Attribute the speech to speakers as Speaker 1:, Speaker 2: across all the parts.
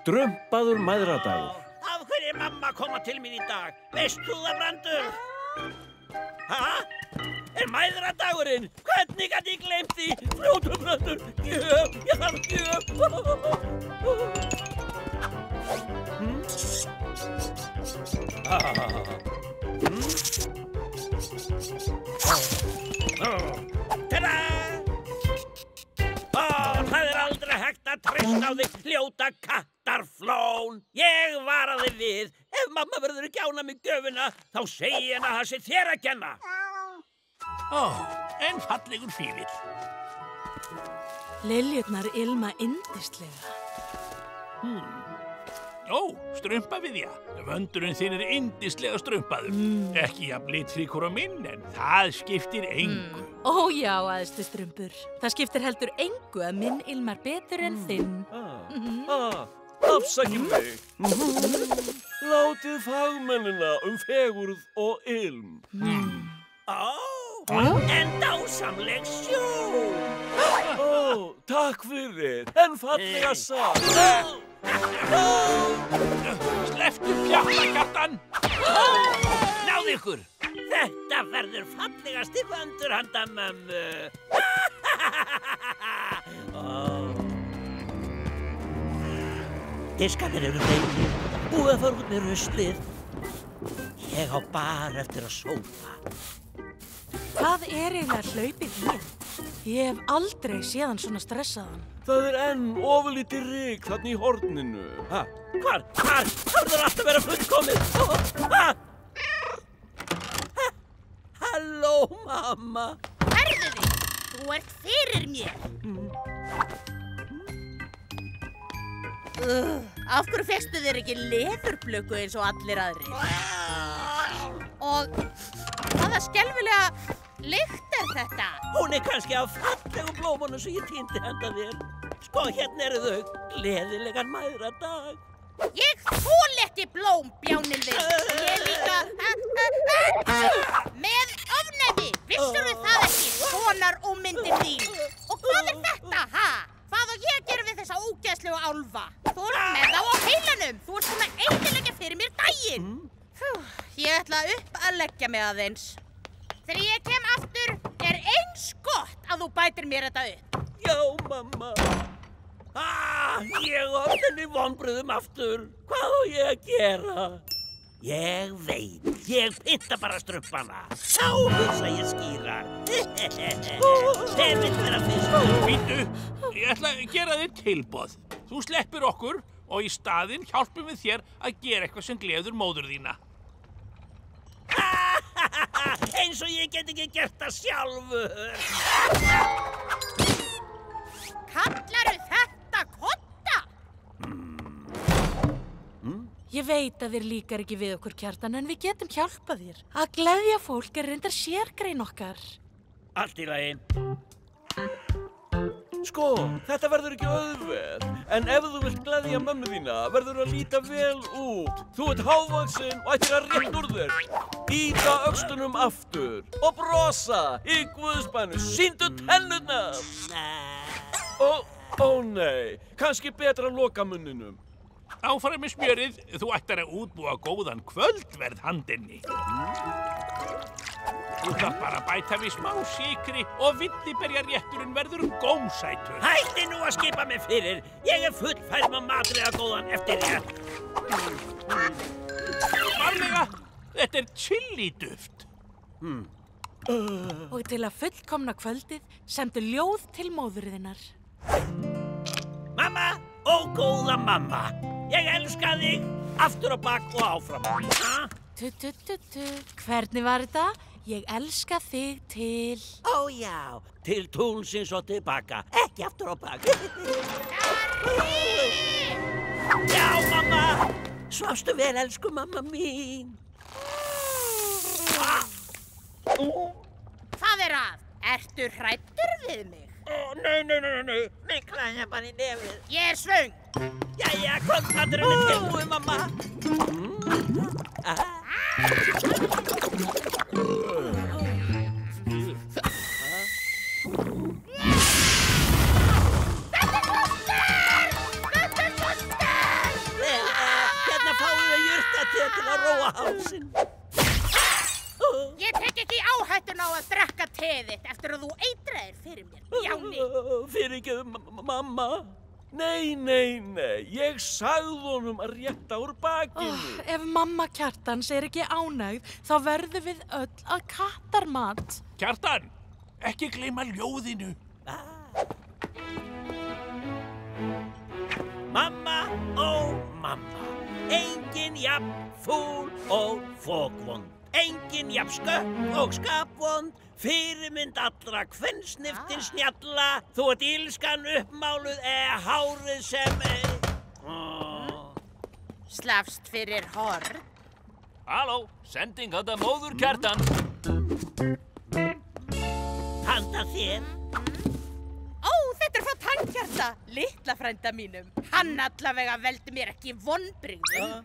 Speaker 1: Strumpaður mæðradagur.
Speaker 2: Af hverju er mamma að koma til mín í dag? Veist þú það, Brandur? Er mæðradagurinn? Hvernig gat ég gleymt því? Fljótu, Brandur, gjöf, ég þarf gjöf. Ta-da! Það er aldrei hægt að treysta á þig, ljóta kattarflón. Ég varaði við. Ef mamma verður ekki ána með gjöfuna, þá segi henni að það sé þér að kenna. En fallegur fífill.
Speaker 3: Liljurnar ilma yndislega.
Speaker 4: Strumpaviðja. Vöndurinn þinn er yndislega strumpaður. Ekki jafn litríkur á minn, en það skiptir engu.
Speaker 3: Ó já, æðstu strumpur. Það skiptir heldur engu að minn ilmar betur en þinn.
Speaker 1: Afsakið mig. Látið fagmennina fegurð og ilm.
Speaker 2: En dásamleg sjón.
Speaker 1: Takk fyrir, en fallega sagt.
Speaker 4: Slepptu pjattakattan!
Speaker 2: Náðu ykkur. Þetta verður fallegasti vöndur handa mömmu. Diskarnir eru hreirir, búið að fara út með ruslið. Ég á bara eftir að sópa.
Speaker 3: Hvað er eiginlega hlaupið hér? Ég hef aldrei séð hann svona stressaðan.
Speaker 1: Það er enn ofurlítið ryk þarna í horninu.
Speaker 2: Hvar? Það verður alltaf að vera fullkomið. Halló, mamma.
Speaker 5: Herðu þig, þú ert fyrir mér. Af hverju fékkstu þér ekki leðurblöku eins og allir aðrir? Og hvaða skelfilega lykt er þetta?
Speaker 2: Hún er kannski af fallegu blómunum sem ég týndi handa þér. Sko, hérna eru þau. Gleðilegan mæðradag.
Speaker 5: Ég þoli ekki blóm, bjánilvið. Ég líka... með ofnæmi. Vissirðu það ekki, konar ómyndir þín? Og hvað er þetta, ha? Hvað á ég að gera við þessa ógeðslegu álfa? Þú ert með þá á heilanum. Þú ert svona eyðileggja fyrir mér daginn. Ég ætla upp að leggja mig aðeins. Þegar ég kem aftur er eins gott að þú bætir mér þetta upp.
Speaker 2: Já, mamma. Ég orðin í vonbrigðum aftur. Hvað á ég að gera? Ég veit. Ég pynta bara strumpana. Þá hugsa ég skýrar. Þeir vill vera fyrstur.
Speaker 4: Bíddu, ég ætla að gera þér tilboð. Þú sleppir okkur og í staðinn hjálpum við þér að gera eitthvað sem gleður móður þína.
Speaker 2: Eins og ég get ekki gert það sjálfur.
Speaker 5: Kallarðu þetta kodda?
Speaker 3: Ég veit að þér líkar ekki við okkur, Kjartan, en við getum hjálpað þér. Að gleðja fólk er reyndar sérgrein okkar.
Speaker 2: Allt í lagi.
Speaker 1: Sko, þetta verður ekki auðvelt. En ef þú vilt gleðja mömmu þína, verður að líta vel út. Þú ert hávaxinn og ættir að rétt úr þér. Íta öxlunum aftur og brosa í guðsbænu. Sýndu tennurnar. Ó nei, kannski betra að loka munninum.
Speaker 4: Áfram með smjörið, þú ættir að útbúa góðan kvöldverð handinni. Þú þarf bara að bæta við smá sykri og villiberjarétturinn verður gómsætur.
Speaker 2: Hætti nú að skipa mig fyrir. Ég er fullfær með matreiða góðan eftir rétt.
Speaker 4: Varlega, þetta er chili-duft.
Speaker 3: Og til að fullkomna kvöldið semdu ljóð til móður þinnar.
Speaker 2: Mamma, ó góða mamma. Ég elska þig, aftur á bak og áfram.
Speaker 3: Hvernig var þetta? Ég elska þig til...
Speaker 2: Ó já, til túlsins og tilbaka, ekki aftur á bak. Já, mamma! Svafstu vel, elsku mamma mín.
Speaker 5: Hvað er að? Ertu hræddur við mig?
Speaker 2: Nei. Mig klæja bara í nefið.
Speaker 5: Ég er svöng.
Speaker 2: Jæja, kvöldmaturinn er tilbúið, mamma. Hérna fáum við jurtateð til að róa hálsinn.
Speaker 5: Ég tek ekki áhættuna á að drekka teið þitt eftir að þú eitraðir fyrir mér, Bjáni.
Speaker 1: Fyrirgeðu, mamma. Nei, ég sagði honum að rétta úr bakinu.
Speaker 3: Ef mamma Kjartans er ekki ánægð, þá verðum við öll að kattarmat.
Speaker 4: Kjartan, ekki gleyma ljóðinu.
Speaker 2: Mamma, ó mamma, engin jafn fúl og fokvond. Engin jafn skökk og skapvond, fyrirmynd allra kvensniftin snjalla. Þú ert ílskan uppmáluð hárið sem
Speaker 5: Slafst fyrir horn.
Speaker 1: Halló, sending handa móður Kjartan.
Speaker 2: handa þér.
Speaker 5: Ó, þetta er frá Tannkjarta, litla frænda mínum. Hann allavega veldi mér ekki vonbrigðum.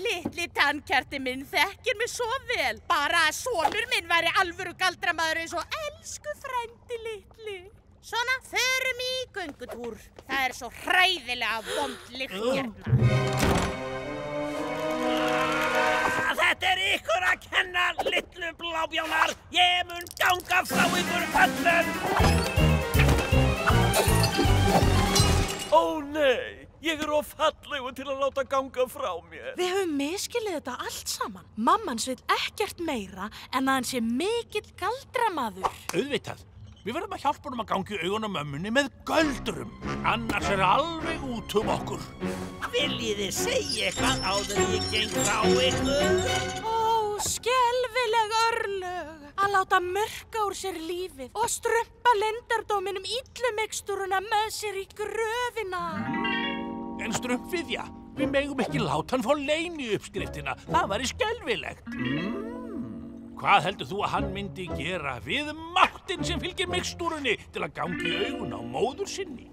Speaker 5: Litli Tannkjarti minn þekkir mig svo vel. Bara að sonur minn væri alvöru galdramaður eins og elsku frændi litli. Svona, förum í göngutúr. Það er svo hræðilega vond lykt hérna.
Speaker 2: Þetta er ykkur að kenna, litlu blábjánar. Ég mun ganga frá ykkur öllum.
Speaker 1: Ó nei, ég er of fallegur til að láta ganga frá mér.
Speaker 3: Við höfum miskilið þetta allt saman. Mammans vill ekkert meira en að hann sé mikill galdramaður.
Speaker 4: Auðvitað. Við verðum að hjálpa honum að gangi augunum mömmunni með göldrum. Annars er alveg út okkur.
Speaker 2: Viljið þið segja eitthvað áður ég geng frá ykkur?
Speaker 3: Ó, skelfileg örlög. Að láta mörka úr sér lífið og strömpa leyndardóminum illumixtúruna með sér í gröfina.
Speaker 4: En Strumpviðja, við megum ekki láta hann fá leyni uppskriftina. Það væri skelfilegt. Hvað heldur þú að hann myndi gera við máttinn sem fylgir mixtúrunni til að gangi augun á móður sinni?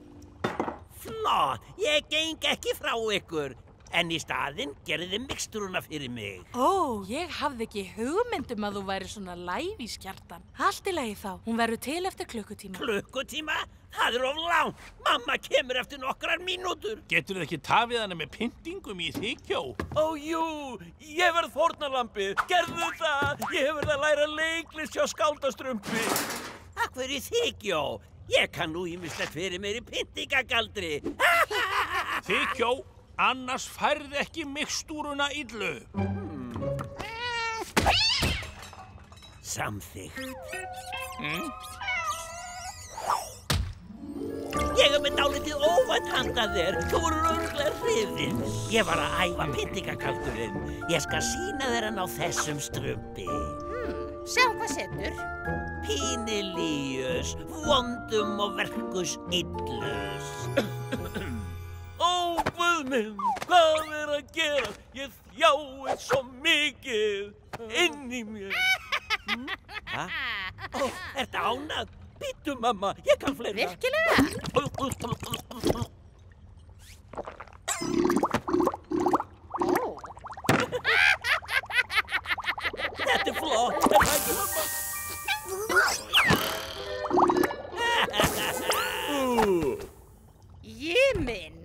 Speaker 2: Flott, ég geng ekki frá ykkur. En í staðinn gerði þið mixtúruna fyrir mig.
Speaker 3: Ó, ég hafði ekki hugmyndum að þú væri svona lævís, Kjartan. Allt í lagi þá, hún verður til eftir klukkutíma.
Speaker 2: Klukkutíma? Það er of langt. Mamma kemur eftir nokkrar mínútur.
Speaker 4: Getur þið ekki tafið hana með pyntingum í þykjó?
Speaker 1: Ó jú, ég verð fórnarlambið. Gerðu það, ég hef verið að læra leiklist hjá skáldastrumpi.
Speaker 2: Af hverju þykjó? Ég kann nú ýmislegt fyrir mér í pyntingagaldri.
Speaker 4: Þykjó, annars færði ekki mixtúruna illu.
Speaker 2: Samþykkt. Ég er með dálítið óvænt handa þér. Þú voru örugglega hrifin. Ég var að æfa pyntingagaldurinn. Ég skal sýna þér hann á þessum strumpi.
Speaker 5: Sjáum hvað setur.
Speaker 2: Pínilíus, vondum og verkus illus.
Speaker 1: Ó, Guð minn, hvað er að gera? Ég þjáist svo mikið inn í mér.
Speaker 2: Ó, ertu ánægð? Bíddu, mamma, ég kann fleira.
Speaker 5: Virkilega? Ó.
Speaker 2: Þetta er flott, er það ekki, mamma?
Speaker 5: Minn,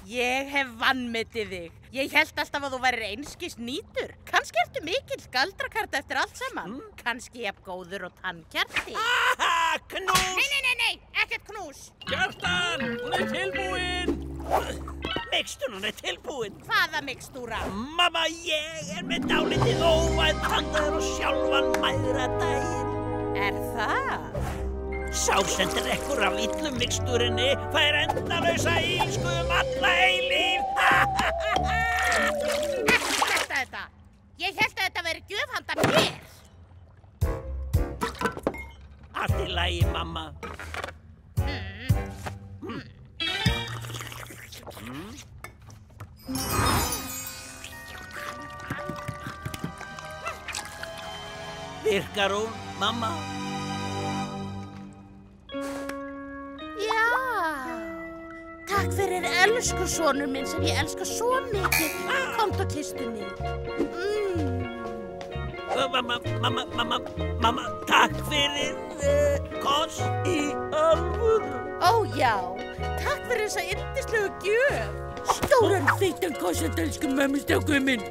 Speaker 5: ég hef vanmetið þig. Ég hélt alltaf að þú værir einskis nýtur. Kannski ertu mikill galdrakart eftir allt saman. Kannski jafn góður og Tannkjarti.
Speaker 2: Knús!
Speaker 5: Nei, ekkert knús.
Speaker 4: Kjartan, hún er tilbúin!
Speaker 2: Mixtúran er tilbúin.
Speaker 5: Hvaða mixtúra?
Speaker 2: Mamma, ég er með dálítið óvænt handa þér og sjálfan mæðradaginn.
Speaker 5: Er það?
Speaker 2: Sá sem drekkur af illum mixtúrinni fær endalausa ílsku alla eilíf.
Speaker 5: Ekki þetta. Ég hélt að þetta væri gjöf handa mér.
Speaker 2: Allt í lagi, mamma. Virkar hún, mamma?
Speaker 5: Já, takk fyrir elsku sonur minn sem ég elska svo mikið. Komdu og kysstu mig.
Speaker 2: Mamma, takk fyrir koss í alvöru.
Speaker 5: Ó já, takk fyrir þessa yndislegu gjöf. Stóran feitan koss að elsku mömmustrákur minn.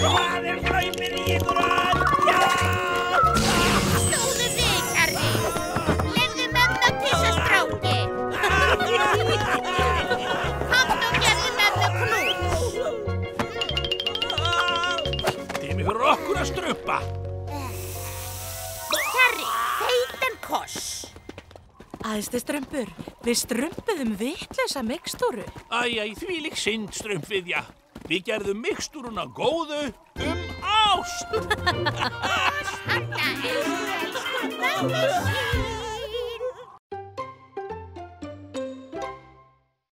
Speaker 2: Hvað hlaupið í ykkur öll? Já!
Speaker 5: Stóðu þig, Harry. Leyfðu mömmu að kyssa stráki. Komdu og gerðu mömmu knús.
Speaker 4: Tími fyrir okkur að strumpa.
Speaker 5: Harry, feitan koss.
Speaker 3: Æðsti strumpur, við strumpuðum vitlausa mikstúru.
Speaker 4: Æ, þvílík synd, strumpviðja. Við gerðum mikstúruna góðu ást.
Speaker 5: Þarna, elsku mömmu.